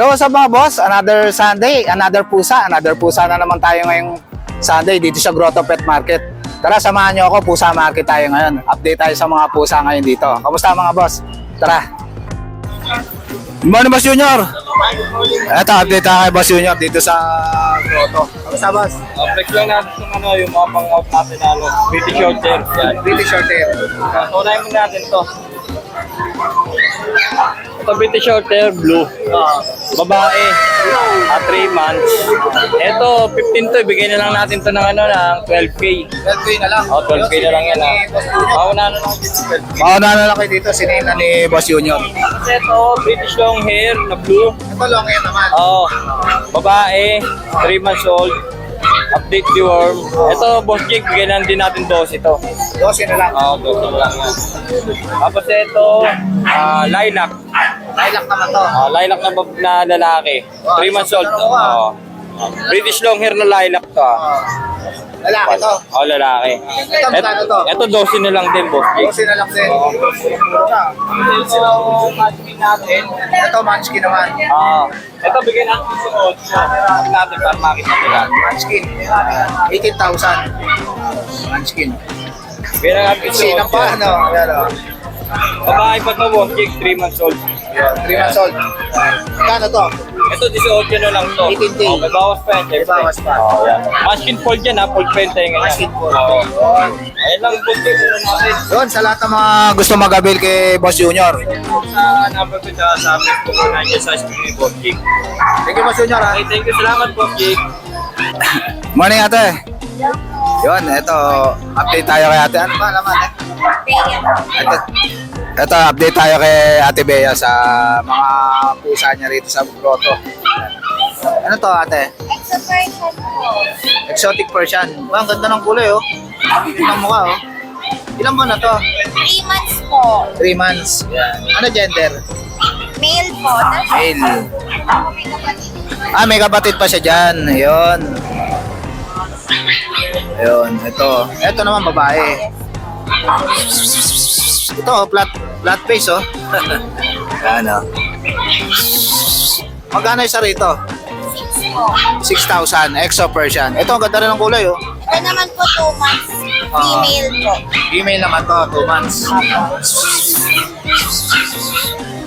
Yo, what's up mga boss? Another Sunday, another pusa na naman tayo ngayong Sunday dito sa Grotto Pet Market. Tara, samahan nyo ako, pusa market tayo ngayon. Update tayo sa mga pusa ngayon dito. Kamusta mga boss? Tara. Good morning, Boss Junior. Eto, update tayo kay Boss Junior dito sa Grotto. Kamusta, boss? Flex lang natin yung mga pang-out natin na British Shorthair. Yan. British Shorthair. Unahin mo natin to. Ito British Shorthair, blue. Babae, 3 months. Ito, 15 to. Ibigay na lang natin to ng, ng 12K. 12K na lang. 12K na lang yan. Mauna na lang dito. Mauna na lang kayo dito, sinina ni Boss Junior. Ito, British long hair na blue. Ito long hair naman. Babae, 3 months old. Update the worm. Ito, Boss Jake, bigyan lang din natin 12 ito. 12 na lang. 12 na lang yan. Tapos ito, lilac. Lilac naman to. Lilac na lalaki. 3 months old. British long hair na lilac to. Lalaki to. Lalaki. Ito, magkano to? Ito, 12 na lang din, Boss Jake. 12 na lang din. Ito, matching natin. Ito, munchkin naman. Ito, bigyan natin sa 8 natin para makita nila. Munchkin. 18,000. Munchkin. Bigyan natin sa Sinang pa, ano? Ayan, o. Babae pa to, Boss Jake, 3 months old. 3 months old. Magkano to? Ito, 18 na lang to. 18K. May bawas pa yan, syempre. May bawas pa. Yan. Maskin fold yan, ha? Fold pa yun tayo ngayon. Maskin fold. Ayun lang, Boss Jake, muna natin. Yun, sa lahat ng mga gusto mag-avail kay Boss Junior. Sa number ko sa Facebook ko na dyan sa screen ni Boss Jake. Thank you, Boss Junior. Ha? Okay, thank you. Salamat, Boss Jake. Morning, ate. Yun, ito. Update tayo kay ate. Ano ba naman, eh? Ito, update tayo kay Ate Bea sa mga pusa niya rito sa Grotto. Ano to, ate? Exotic Persian. Ang ganda ng kulay, oh. Ang mukha, oh. Ilang buwan na to? 3 months po. 3 months. Ano gender? Male po. Male. May kapatid pa siya dyan. Ayun. Ayun, ito. Ito naman babae. Ito, flat face, oh. Yan, oh. Magkano isa rito? 6 po. 6,000. Exo Persian. Ito, ang ganda rin ng kulay, oh. Ito naman po 2 months. Female po. Female naman to, 2 months.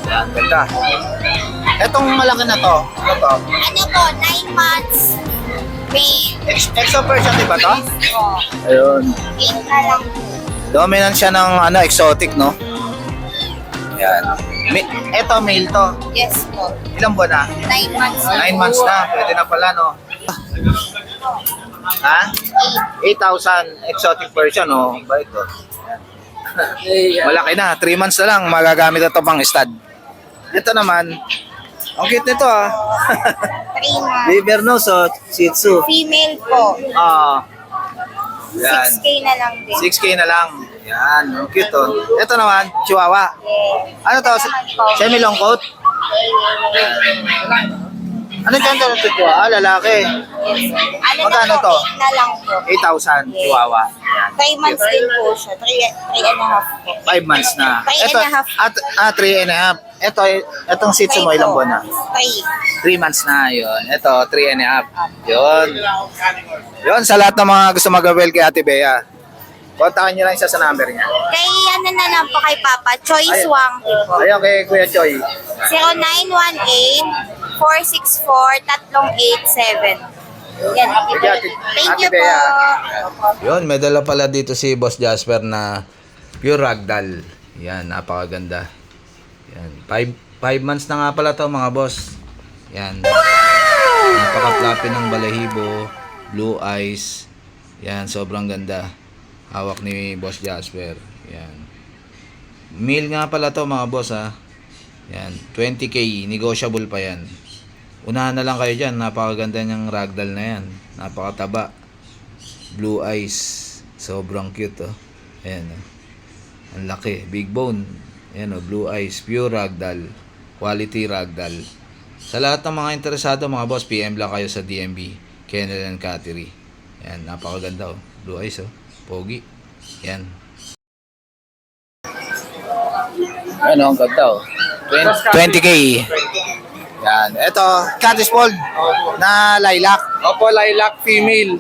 Yan, ganda. Etong malaki na to, ano to? Ano po, 9 months. Male. Exo Persian, di ba to? Po. Ayun. 8 na lang po. Dominant siya ng exotic, no? Yan. Eto, male to. Yes po. Ilang buwan na? 9 months. 9 months na. Pwede na pala, no? Ha? 8,000 exotic Persian, no? Ba ito? Malaki na. 3 months na lang. Magagamit ito pang stud. Ito naman. Ang cute nito, ah. 3 months. Beaver nose, oh. Shih Tzu. Female po. Yan. 6K na lang din. 6K na lang. Yan. Ang cute, oh. Ito naman, Chihuahua. Yes. Ano to? Semi-long coat? Ano gender ng Chihuahua? Lalaki. Yes. Ano Magkano na po, to? 8 na lang po. 8,000 Chihuahua. 3 months din po siya. 3 and a half po. 5 months na. 3 and a half. 3 and a half. Etong Shih Tzu mo, ilang buwan na? 3 3. months na, yun. Ito, 3 and a half. Yun. Yun, sa lahat ng mga gusto mag-avail kay Ate Bea. Kontakin nyo lang siya sa number niya. Kay ano na lang po kay Papa, Choice Wang po. Ayun, kay Kuya Choi. 0918-464-387. Yan. Thank you po. Yun, may dala pala dito si Boss Jasper na pure ragdoll. Yan, napakaganda. Yan, 5 months na nga pala to mga boss. Yan. Napaka-fluffy ng balahibo, blue eyes. Yan, sobrang ganda. Hawak ni Boss Jasper. Yan. Male nga pala to mga boss, ha. Yan, 20K, negotiable pa yan. Unahan na lang kayo dyan, napakaganda niyang ragdoll na yan. Napakataba. Blue eyes. Sobrang cute, oh. Ayan, oh. Ang laki, big bone. Ayan, oh, blue eyes, pure ragdoll. Quality ragdoll. Sa lahat ng mga interesado, mga boss, PM lang kayo sa DMB, Kennel and Cattery. Ayan, napakaganda, oh. Blue eyes, oh. Pogi. Yan. Ano, ang ganda, oh. 20K. Yan. Ito, Scottish Fold na lilac. Opo, lilac female.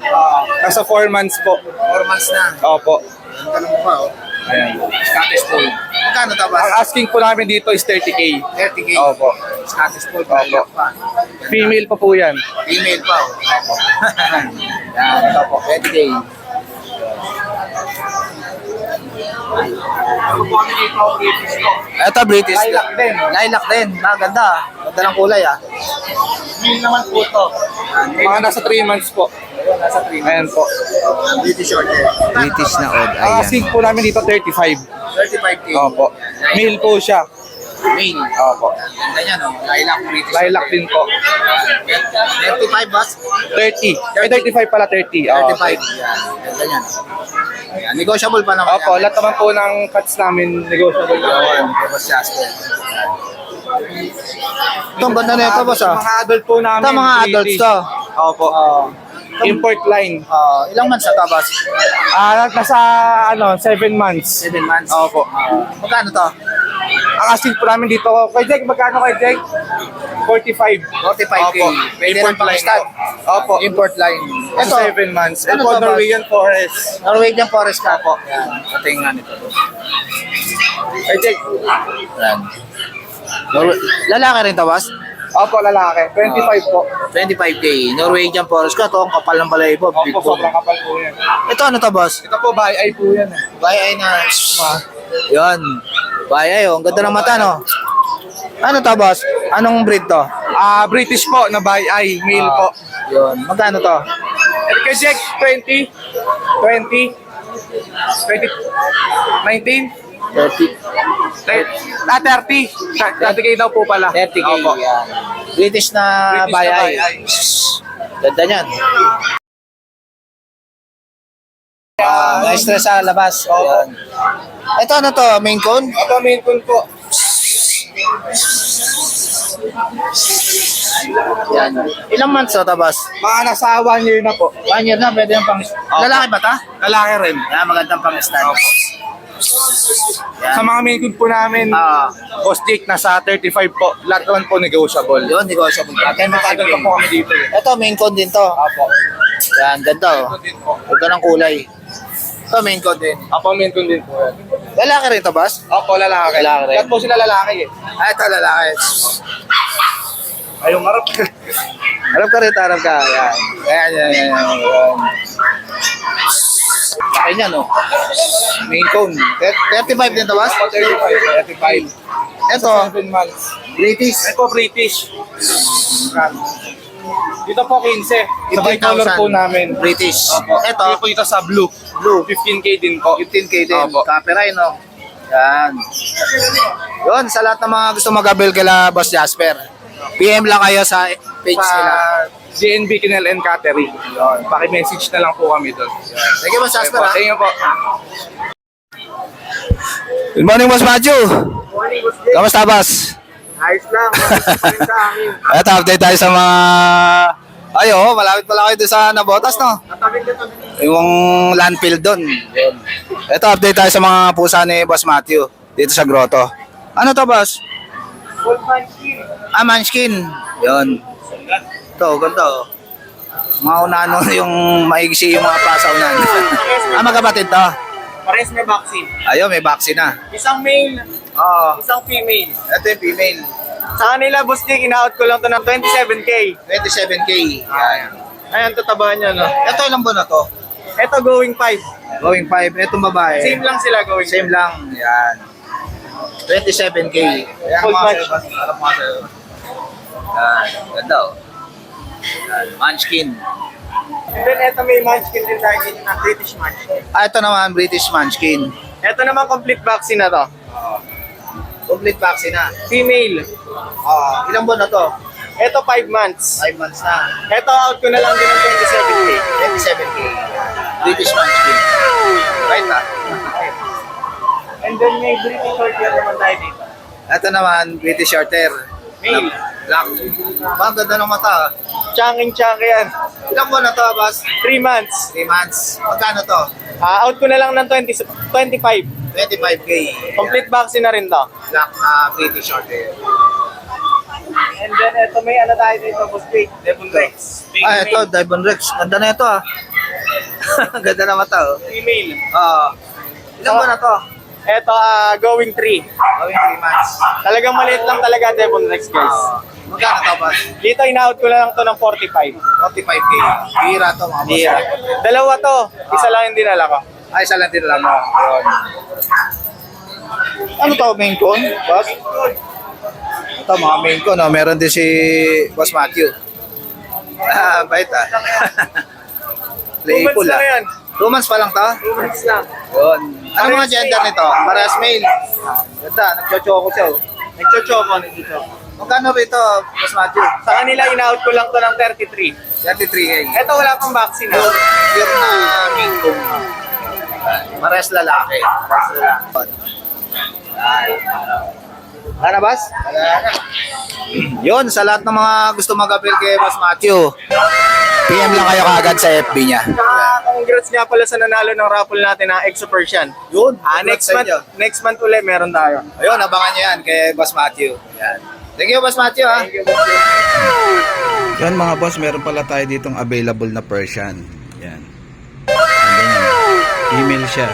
Nasa 4 months po. 4 months na. Opo. Ang tanong mo ba, oh? Ayan. Scottish Fold. Magkano to, Ang boss? asking po namin dito is 30K. 30K. Opo. Scottish Fold, lilac pa. Female pa po yan. Female pa, oh. Opo. Yan, ito po, 20K. Ito, British. Lilac din. Lilac din. Ganda. Ganda ng kulay, ah. Female naman po to. Mga nasa 3 months po. Nasa 3 Ayan po. British short hair. British na odd. Ang Ayan. asking po namin dito 35. 35K. Opo. Male po siya. Male. Opo. Ganda niya, no? Lilac British. Lilac din po. 35, boss? 30. Ay, 35 pala, 30. 35. Yan. Ganda niya. Yan. Negotiable pa naman. Opo, lahat naman po ng cuts namin negotiable. Yan. Boss Jasper. Ito, ang ganda na ito, boss, ah. Mga adult po namin. Ito, mga adults British. to. Opo. Import line. Ilang months na ito, boss? Nasa 7 months. 7 months. Opo. Magkano to? Ang asking po namin dito, kay Jake, magkano kay Jake? 45. 45K. Opo. Pwede Import rin pang line. stud. Opo. Import line. Ito, Ito, 7 months. Ano Ito, to, boss? Norwegian Forest. Norwegian Forest ka po. Yan. Pating nga nito. Kay Jake. Yan. Lalaki rin to, boss? Opo, lalaki. 25 po. 25K. Norwegian Forest ka. Ito, ang kapal ng balayibo. Big Opo, bone. sobrang kapal po yan. Ito, ano to, boss? Ito po, by eye po yan. Bayay na. Yan. Bayay, oh. Ang ganda ng mata, no? Ano to, boss? Anong breed to? British po, na by eye. Male po. Yun. Magkano to? Ito kay Jake, 20. 20. 19. 30. 30. 30K daw po pala. 30K. Opo. Yan. British na British na bayay. bayay. Ganda niyan. Na-stress sa labas. Yan. Ito, ano to? Main cone? Ito, main coon po. Yan. Ilang months to, boss? Mga nasa 1 year na po. 1 year na, pwede yung pang... Lalaki ba ta? Lalaki rin. Yan, magandang pang-start. Yan. Sa mga main coon po namin, Boss Jake, nasa 35 po. Lahat naman po negotiable. Yun, negotiable. Matagal pa po kami dito. Ito, main cone din to. Opo. Yan, ganda oh. Ito din po. Ganda ng kulay. Ito, main cone din. Opo, main coon din po yan. Lalaki rin to, boss? Opo, lalaki. Lalaki rin. Lahat po sila lalaki eh. Ah, ito, lalaki. Ayong harap. Harap ka rin, harap ka. Yan. Yan. Laki niya, no? Main cone. 35 din to, boss? Opo, 35. Ito, 7 months. British. Ito, British. Dito po 15. Sa color 15,000. po namin. British. Opo. Ito, Dito po dito sa blue. blue. 15K din po. 15K din. Opo. Copyright, no? Yan. Yun, sa lahat ng mga gusto mag-avail kila Boss Jasper, PM lang kayo sa page Sa nila. DNB Kinel and Catering. Yun. Paki-message na lang po kami doon. Thank you, Boss Jasper, ha? Thank you po. Good morning, Boss Matthew. Morning, Boss Jake. Kamusta, Boss? Ayos lang. Ayos sa amin. Ito, update tayo sa mga... Ay, oh, malapit pala kayo doon sa Nabotas, no? Yung landfill doon. Ito, update tayo sa mga pusa ni Boss Matthew dito sa grotto. Ano to, Boss? Full munchkin. Munchkin. Yun. Ito, ganda, oh. Maunano yung maigsi yung mga pasaunan. Magkapatid to. Pares may vaccine. Ayun, may vaccine na. Isang male, Oo. isang female. Ito yung female. Sa kanila, Boss Jake, in-out ko lang to ng 27K. 27K. Yan. Ayan, tatabahan niya, no? Ito ilang buwan na to? Ito, going 5. Going 5. Itong babae. Same lang sila, going Same lang. Yan. 27K. Yan, Full mga match. sa'yo, harap mga sa'yo. Yan. Ganda, oh. Yan. Munchkin. Then, ito may munchkin din tayo dito na British munchkin. Ito naman, British Munchkin. Ito naman, complete vaccine na to. Complete vaccine na. Female. Ilang buwan na to? Ito, 5 months. 5 months na. Ito, out ko na lang din ng 27K. 27K. British Munchkin. Right na. And then, may British short hair naman tayo dito. Ito naman, British Shorthair. Male. Black. Ang ganda ng mata. Chunking yan. Ilang buwan na to, boss? 3 months. 3 months. Magkano to? Out ko na lang ng 25. 25K. Complete vaccine na rin to. Black na British Shorthair. And then ito may ano tayo dito, Boss Jake, Devon Rex. Ito, Devon Rex. Ganda na ito ah. Ganda na mata oh. Female. Ilan ba na to? Ito, going 3. Gawing 3 months. Talagang maliit lang talaga Devon Rex, guys. Magkano to, boss? Dito, in-out ko lang to ng 45. 45K. Bira to, mga boss. Yeah. Dalawa to. Isa lang yung dinala ko. Ay, isa lang din lang mo. Yun. Ano to, main con, boss? Ito, mga main con. No? Meron din si Boss Matthew. Bait ah. Playful Two months ah. na yan. 2 months pa lang to? 2 months lang. Yun. Ano mga gender nito? Parehas male. Ganda, nagchochoko siya. Oh. Nagchochoko, nagchochoko. Magkano ba ito, Boss Matthew? Sa kanila, in-out ko lang to ng 33. 33K. Ito, wala pang vaccine. Pure na main con. Parehas lalaki. Parehas lalaki. Ano, boss? Yun, sa lahat ng mga gusto mag-appeal kay Boss Matthew, PM lang kayo kaagad sa FB niya. Congrats nga pala sa nanalo ng raffle natin na Exo Persian. Yun, Next month ulit meron tayo. Ayun, abangan niyo yan kay Boss Matthew. Yan. Thank you, Boss Matthew, ha? Yan mga boss, meron pala tayo ditong available na Persian. Yan. And then, email siya.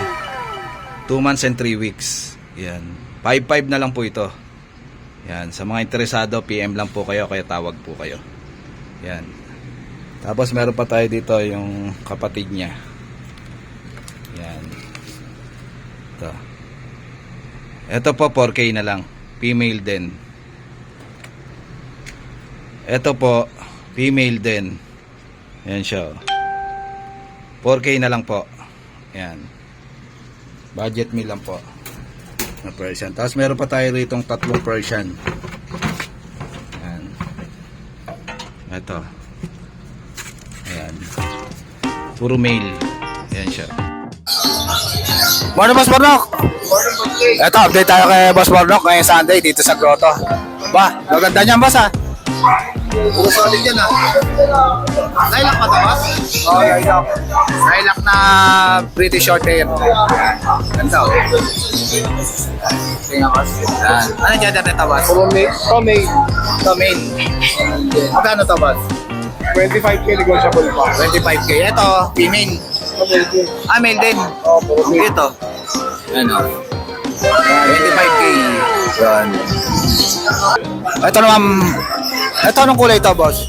2 months and 3 weeks. Yan. 5-5 na lang po ito. Yan. Sa mga interesado, PM lang po kayo, kaya tawag po kayo. Yan. Tapos meron pa tayo dito yung kapatid niya. Yan. Ito. Ito po 4K na lang. Female din. Ito po female din. Yan siya. 4K na lang po. Yan. Budget meal lang po. Na Persian. Tapos meron pa tayo rito 3 Persian. Yan. Ito. Ayan. Puro male. Ayan siya. Morning, Boss Bornok! Ito, update tayo kay Boss Bornok ngayong Sunday dito sa Grotto. Ba, maganda niyan, boss, ha? Puro solid yan, ha? Lilac pa to, boss? Oo, lilac. Lilac na pretty short hair. Ganda, oh. Tingnan, boss. Yan. Ano gender nito, boss? Ito, main. Magkano to, boss? 25K negotiable pa. 25K. Ito, female. Male din. Ito. Ano? 25K. Yan. Ito naman, ito anong kulay ito, boss?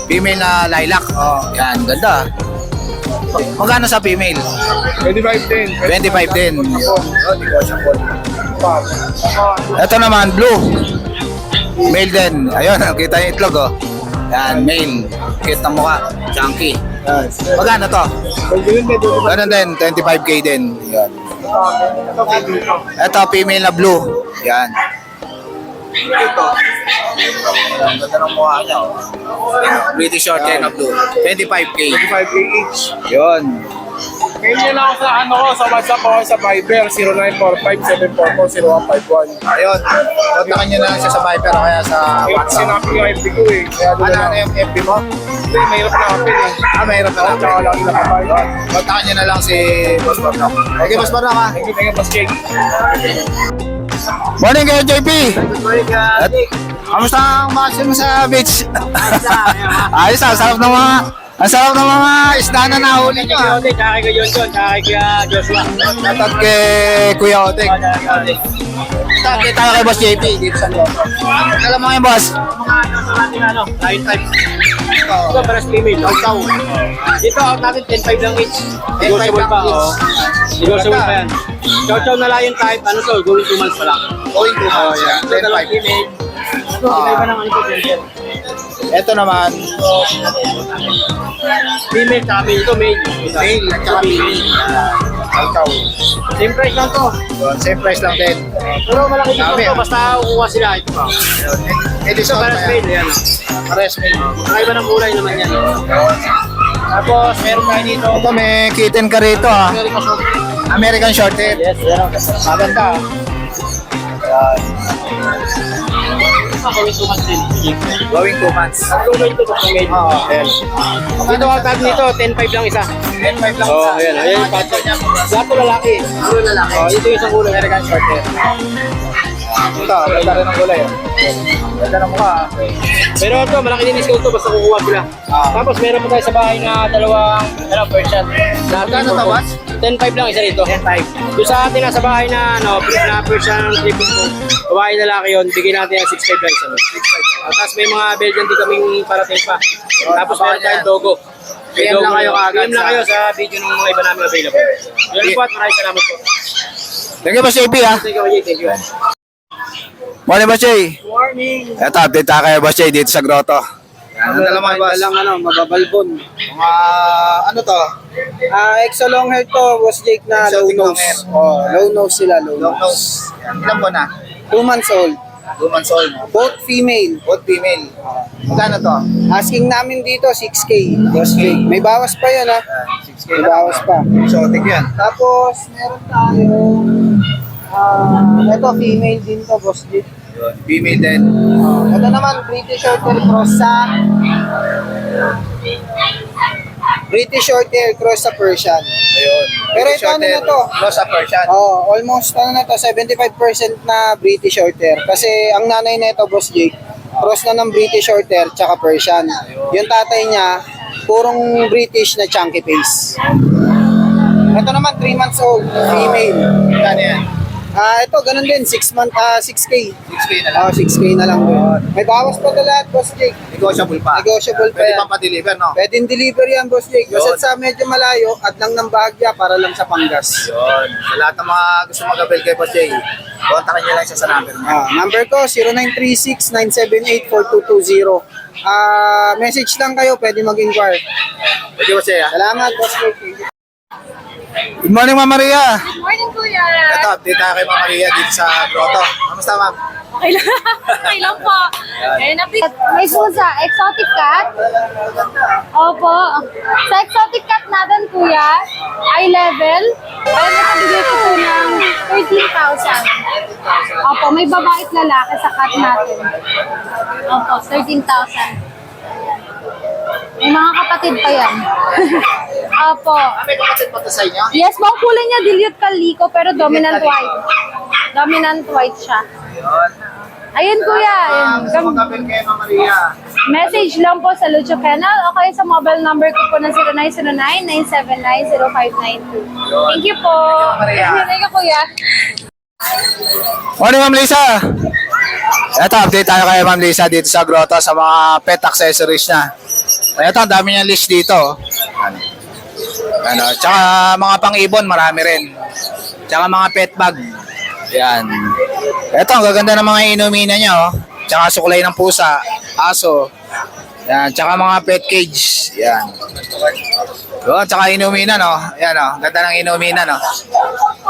Female na lilac. Yan, ganda. Magkano sa female? 25 din. 25 din. Ito naman, blue. Male din. Ayun, kita yung itlog, oh. Yan, male. Cute ng mukha. Chunky. Magkano to? Ganun din, 25K din. Yan. Ito, female na blue. Yan. Ito. Ang ganda ng mukha niya. Pretty short hair na blue. 25K. 25K each. Yun. Ngayon nyo lang ako sa ano ko, sa WhatsApp ako sa Viber, 0945-744-0151. Ayun. Kontakan nyo na lang siya sa Viber o kaya sa WhatsApp. Sinabi yung FB ko eh. Kaya doon Ano na na yung FB mo? Hindi, mahirap na kapin eh. Mahirap na lang. Tsaka lang nakapay. Kontakan nyo na lang si Boss Barnok. Okay, Boss Barnok, ha? Thank you, Boss Jake. Morning kayo, JP! Kamusta ang vacation mo sa beach? Ayos, ang sarap ng mga isda na nahuli nyo, ha? Tsaka kay Johnson, tsaka kay Joshua. Natat kay Kuya Otek. Kita tayo kay Boss JP dito sa loob. Alam mo ngayon, boss? Line type. Ito, paras female. Ikaw. Dito, out natin 10-5 lang each. Negotiable pa, oh. Negotiable pa yan. Chow-chow na lang yung type. Ano to? Going 2 months pa lang. Going to Oh, yeah. Ito, dalawang 10-5. female. Ito, iba ng ano to, gender. Ito naman, Female, tsaka male. Ito, male. male at saka female. Ikaw. Same price lang to. Yun, same price lang din. Pero malaki dito Dami, to. ah. Basta kukuha sila. Ito pa. Ito Ito, paras male. Yan. Pares male. Nakaiba ng kulay naman yan. Tapos, meron tayo dito. Ito, may kitten ka rito, ha? American short hair. Yes, meron. Maganda, ha? Going 2 months din. Going 2 months. Going to male. Oo. Dito ang tag nito, 10-5 lang isa. 10-5 lang Oh, isa. ayan, ayan yung pattern niya. Lahat po lalaki. Puro lalaki. Oh, ito yung isang kulay. American short hair. Ito, ganda rin ang kulay. Ganda ng mukha. Pero ito, malaki din discount to basta kukuha sila. Tapos meron pa tayo sa bahay na dalawang Persian. Magkano to, boss? 10.5 lang isa dito. 10.5. Doon sa atin nasa bahay na na Persian triple coat. Babae lalaki yun, bigyan natin ang 6.5 lang isa. Tapos may mga Belgian din kaming parating pa. Tapos meron tayong Dogo. PM lang kayo kaagad PM lang kayo sa video ng mga iba namin available. Yun po at maraming salamat po. Thank you, Boss JP, ha? Thank you, Jay. Thank you. Morning, Boss Jay. Morning. Ito, update tayo kay Boss Jay dito sa grotto. Yan, ang dalawa, boss. Mababalbon. Mga, ano to? Exo long hair to, Boss Jake na low Exotic long nose. hair. Oh, low nose sila, low Long nose. nose. Yan, ilan po na? 2 months old. 2 months old. Both female. Both female. Magkano to? Asking namin dito 6K. Boss Jake. May bawas pa yun ha. 6K May bawas pa. Exotic yan. Tapos, meron tayo ito female din to, Boss Jake. Yun, female din. Ito naman, British Shorthair cross sa Persian. Ayun. Pero ito ano na to? Close up Persian. Oh, almost ano na to, 75% na British Shorthair. Kasi ang nanay na ito, Boss Jake, cross na ng British Shorthair tsaka Persian. Yung tatay niya, purong British na chunky face. Ito naman, 3 months old, female. Magkano yan? Ito, ganun din, 6K. 6K na lang. 6K na lang. May bawas pa ito lahat, Boss Jake. Negotiable pa. Negotiable pa Pwede yan. pang pa-deliver, no? Pwedeng deliver yan, Boss Jake. Basta Yun. sa medyo malayo, at lang ng Bahagya para lang sa Pangas. Yun. Sa lahat ng mga gusto mag-avail kay Boss Jay, kontakin niyo lang siya sa number niya. Number ko, 0936-978-4220. Message lang kayo, pwede mag-inquire. Pwede Boss Jay, ha? Salamat, Boss Jake. Good morning, Ma'am Maria. Good morning, Kuya. Ito, update tayo kay Ma'am Maria dito sa grotto. Kamusta, Ma'am? Okay lang. Okay lang po. May susa, exotic cat. Opo. Sa exotic cat natin, Kuya, eye level. Ay, nakabigay ko po ng 13,000. Opo, may babae at lalaki sa cat natin. Opo, 13,000. May mga kapatid pa yan. Opo. May kapatid pa to sa inyo? Yes, po, ang kulay niya dilute calico pero dominant white. Dominant white siya. Ayun, Kuya. Ayun. Gusto mag-avail kay Ma'am Maria. Message lang po sa Lucho Kennel o kaya sa mobile number ko po ng 0909-979-0592. Thank you po. Maria. Thank you, Kuya. Morning, Ma'am Lisa. Ito, update tayo kay Ma'am Lisa dito sa grotto sa mga pet accessories na. Ito, ang dami niyang list dito. Ano, tsaka mga pang-ibon, marami rin. Tsaka mga pet bag. Yan. Ito, ang gaganda ng mga inumina niya, oh. Tsaka suklay ng pusa, aso. Yan, tsaka mga pet cage. Yan. Yun, tsaka inumina, no? Yan, oh. Ganda ng inumina, no?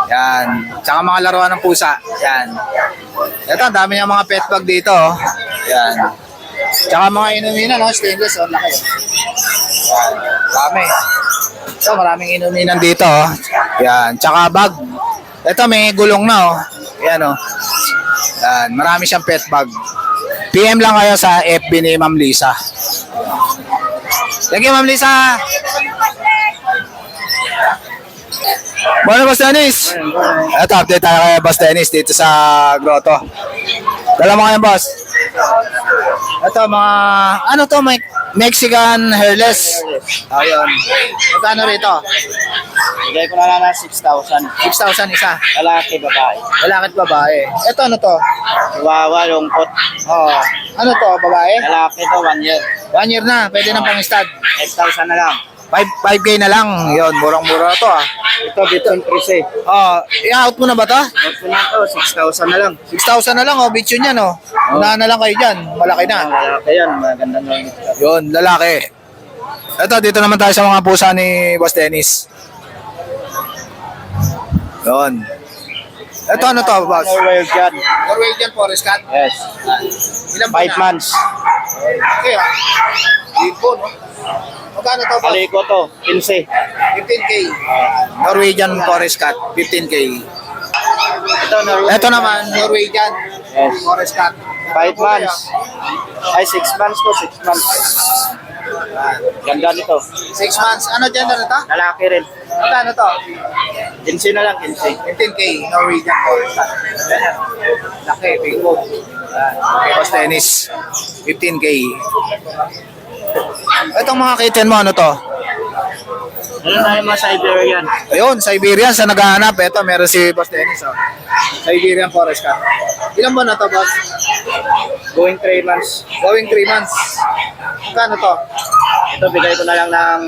Yan. Tsaka mga laruan ng pusa. Yan. Ito, ang dami niyang mga pet bag dito, oh. Yan. Tsaka mga inumina, no? Stainless, oh. Laki, oh. Yan. Dami. Ito, maraming inuminan dito, oh. Yan. Tsaka bag. Ito, may gulong na, oh. Yan, oh. Yan. Marami siyang pet bag. PM lang kayo sa FB ni Ma'am Lisa. Thank you, Ma'am Lisa. Bueno, Boss Dennis. Ito, update tayo kay Boss Dennis dito sa grotto. Dala mo kayo, boss. Ito, mga, ano to, Mexican hairless. Ayun. Magkano rito? Bigay ko na lang ng 6,000. 6,000 isa. Lalaki, babae. Lalaki at babae. Ito, ano to? Chihuahua, lungkot. Oh. Ano to, babae? Lalaki to, 1 year. 1 year na, pwede nang pang-stud. 5,000 na lang. 5K na lang. Yun, murang-mura to, ah. Ito, Bitson Prese. Oh, i-out mo na ba to? Ito na to, 6,000 na lang. 6,000 na lang, oh, bitch yun yan, oh. Unahan na lang kayo dyan, malaki na. Lalaki yan, maganda na yun. Yun, lalaki. Ito, dito naman tayo sa mga pusa ni Boss Dennis. Yun. Ito, ano to, boss? Norwegian. Norwegian Forest Cat. Yes. Ilan 5 months. Okay, ah. Lipo, no? Magkano to, boss? Aliko to, 15. 15K. Norwegian Forest Cat, 15K. Ito, Norwegian. Ito naman, Norwegian Yes. Forest Cat. 5 months. Ay, 6 months to, 6 months. Ganda nito. 6 months. Ano gender nito? Lalaki rin. Magkano to? 15 na lang, 15. 15K, Norwegian Forest Cat. Laki, big bone. Okay, Boss Dennis. 15K. Itong mga kitten mo, ano to? Ano tayo mga Siberian? Ayun, Siberian sa naghahanap. Ito, meron si Boss Dennis. Oh. Siberian Forest Cat. Ilan ba na to, Boss? Going 3 months. Going 3 months. Magkano to? Ito, bigay ko na lang ng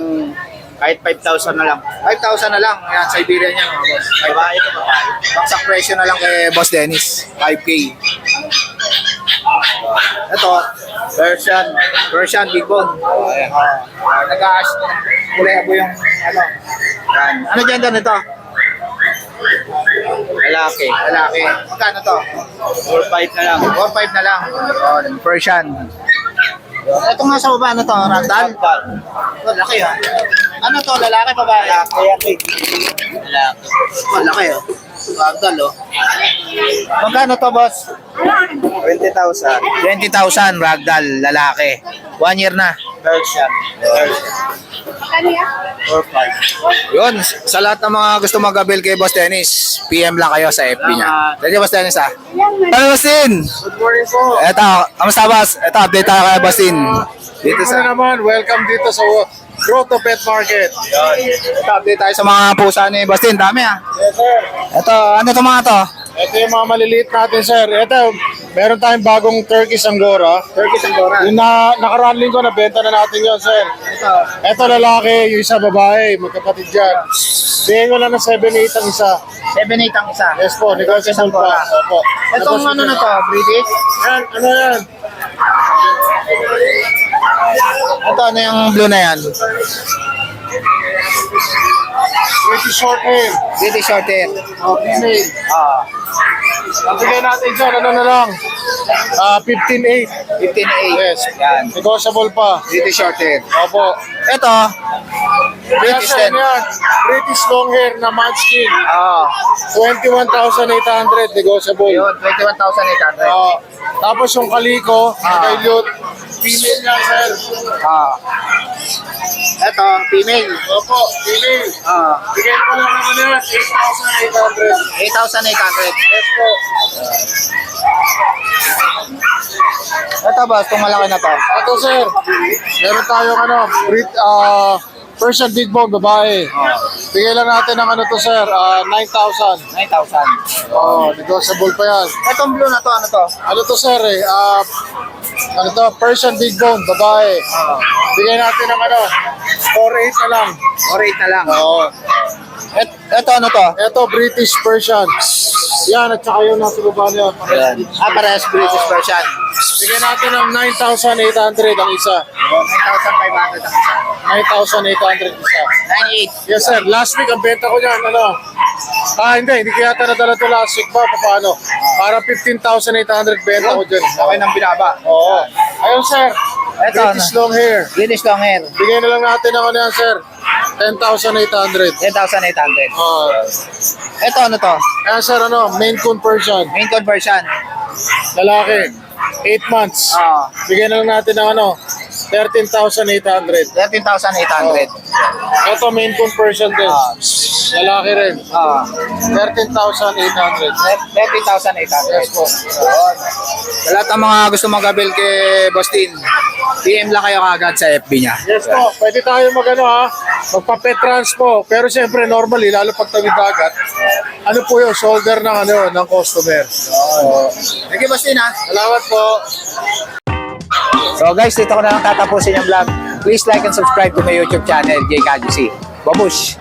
kahit 5,000 na lang. 5,000 na lang. Ayan, Siberian yan, mga boss. Babae ito, babae. Baksak presyo na lang kay Boss Dennis. 5K. Ito, Persian, big bone. Ayan. Nag-aas. Kulay abo yung ano. Yan. Ano gender nito? Lalaki. Lalaki. Magkano to? 4-5 na lang. 4-5 na lang. Yun, Persian. Ito nga sa baba, ano to? Randall? Oh, laki ha. Ano to? Lalaki pa ba? Lalaki. Oh, laki oh. Randall oh. Magkano to, boss? 20,000. 20,000 ragdoll, lalaki. 1 year na. Persian. Kanya? 4-5. Yun, sa lahat ng mga gusto mag-avail kay Boss Dennis, PM lang kayo sa FB niya. Thank you, Boss Dennis ha. Ano, Boss Tin? Good morning po. Eto, kamusta, Boss? Eto, update tayo kay Boss Tin. Dito sa... naman, welcome dito sa Grotto Pet Market. Ito, update tayo sa mga pusa ni Boss Tin. Dami ha. Yes, sir. Eto, ano to mga to? Ito yung mga maliliit natin, sir. Ito, meron tayong bagong Turkish Angora. Turkish Angora. Yung nakaraan linggo, nabenta na natin yon, sir. Ito. Ito lalaki, yung isa babae, magkapatid yan. Bigyan ko lang ng 7-8 ang isa. 7-8 ang isa. Yes po, negotiable pa. Opo. Itong ano na to, British? Yan, ano yan? Ito, ano yung blue na yan? Pretty short hair. British short hair. Oh, female. Nabigay natin dyan, ano na lang? 15-8. 15.8. Yes. Yan. Negotiable pa. British short hair. Opo. Ito, British Yes, sir, din. yan. British long hair na munchkin. Oo. 21,800 negotiable. Yun, 21,800. Tapos yung kaliko, dilute, female yan, sir. Ito, female. Opo, female. Bigyan ko lang naman yan, 8,800. 8,800. Yes po. Ito ba, itong malaki na to? Ito, sir. Meron tayong Persian Big Bone, babae. Bigyan lang natin ng ano to, sir, 9,000. 9,000. Negotiable pa yan. Itong blue na to, ano to? Ano to, sir, ano to, Persian Big Bone, babae. Bigyan natin ng 4,800 na lang. 4,800 na lang. Oo. Ito, ano to? Ito, British Persian. Yan, at saka yung nasa baba niya. Parehas British version. Bigyan natin ng 9,800 ang isa. 9,500 ang isa. 9,800 isa. 98. Yes, sir. Last week, ang benta ko niyan, hindi kaya nadala to last week ba? Paano? Para 15,800 benta ko dyan. Okay nang binaba. Oo. Ayun, sir. Ito, British long hair. British long hair. Bigyan na lang natin ng yan, sir. 10,800. 10,800. Ito, ano to? Ayan, sir, Maine Coon Persian. Main conversion. Lalaki. 8 months. Bigyan na lang natin ng 13,800. 13,800. Ito, Maine Coon Persian din. Lalaki rin. 13,800. 13,800. Yes po. Sa lahat ng mga gusto mag-avail kay Boss Tin, PM lang kayo kagad sa FB niya. Yes po. Pwede tayo magpa-pet trans po. Pero siyempre, normally, lalo pag tawid dagat, ano po yung shoulder ng customer. Thank you, Boss Tin ha. Salamat po. So guys, dito ko na lang tatapusin yung vlog. Please like and subscribe to my YouTube channel, JKGC. Babush!